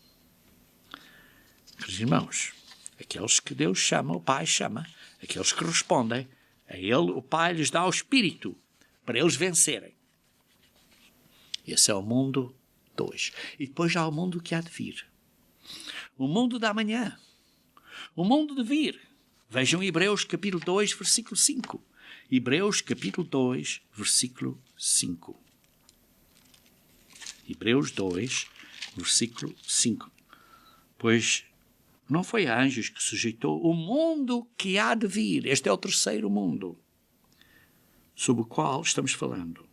Queridos irmãos, aqueles que Deus chama, o Pai chama, aqueles que respondem, a Ele o Pai lhes dá o Espírito para eles vencerem. Esse é o mundo de hoje. E depois já há o mundo que há de vir. O mundo da manhã. O mundo de vir. Vejam Hebreus capítulo 2, versículo 5. Hebreus capítulo 2, versículo 5. Hebreus 2, versículo 5. Pois não foi a anjos que sujeitou o mundo que há de vir. Este é o terceiro mundo sobre o qual estamos falando.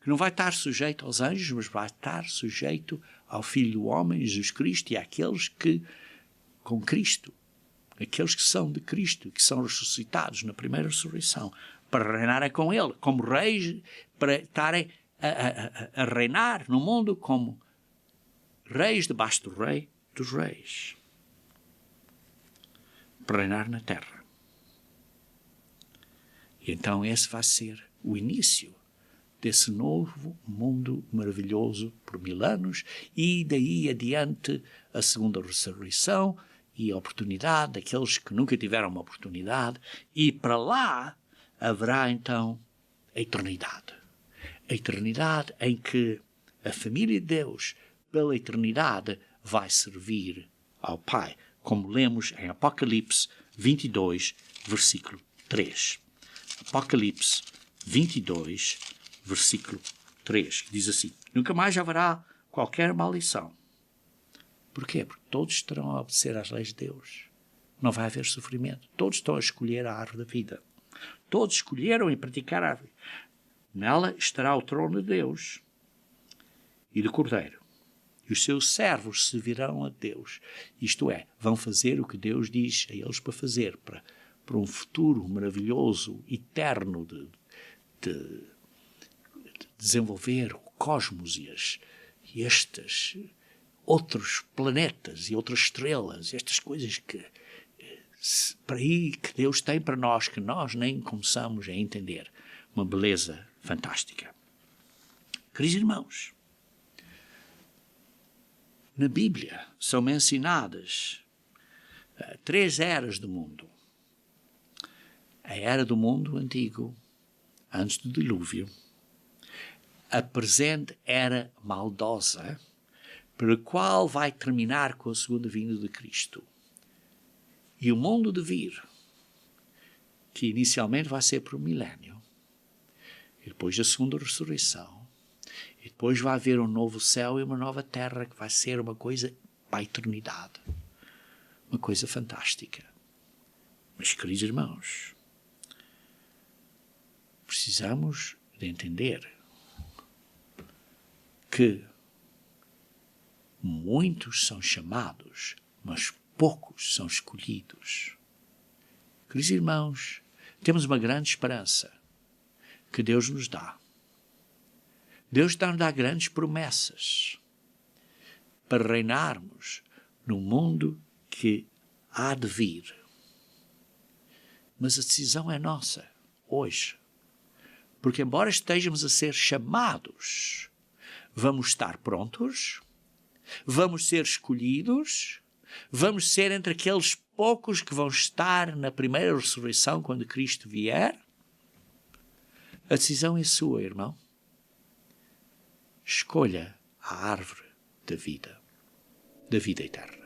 Que não vai estar sujeito aos anjos, mas vai estar sujeito ao Filho do Homem, Jesus Cristo, e àqueles que, com Cristo, aqueles que são de Cristo, que são ressuscitados na primeira ressurreição, para reinarem com Ele, como reis, para estarem a reinar no mundo como reis debaixo do Rei dos Reis, para reinar na terra. E então esse vai ser o início desse novo mundo maravilhoso por 1000 anos e daí adiante a segunda ressurreição e a oportunidade daqueles que nunca tiveram uma oportunidade, e para lá haverá então a eternidade. A eternidade em que a família de Deus, pela eternidade, vai servir ao Pai, como lemos em Apocalipse 22, versículo 3. Apocalipse 22, versículo 3, que diz assim: nunca mais haverá qualquer maldição. Porquê? Porque todos estarão a obedecer às leis de Deus. Não vai haver sofrimento. Todos estão a escolher a árvore da vida. Todos escolheram e praticar a árvore. Nela estará o trono de Deus e do Cordeiro. E os seus servos servirão a Deus. Isto é, vão fazer o que Deus diz a eles para fazer, para um futuro maravilhoso, eterno, de desenvolver o cosmos e estes outros planetas e outras estrelas, estas coisas para aí que Deus tem para nós, que nós nem começamos a entender. Uma beleza fantástica. Queridos irmãos, na Bíblia são mencionadas 3 eras do mundo. A era do mundo antigo, antes do dilúvio. A presente era maldosa, para a qual vai terminar com a segunda vinda de Cristo. E o mundo de vir, que inicialmente vai ser por 1000 anos, e depois a segunda ressurreição, e depois vai haver um novo céu e uma nova terra, que vai ser uma coisa para a eternidade. Uma coisa fantástica. Mas, queridos irmãos, precisamos de entender que muitos são chamados, mas poucos são escolhidos. Queridos irmãos, temos uma grande esperança que Deus nos dá. Deus nos dá grandes promessas para reinarmos no mundo que há de vir. Mas a decisão é nossa, hoje. Porque embora estejamos a ser chamados, vamos estar prontos, vamos ser escolhidos, vamos ser entre aqueles poucos que vão estar na primeira ressurreição quando Cristo vier. A decisão é sua, irmão. Escolha a árvore da vida eterna.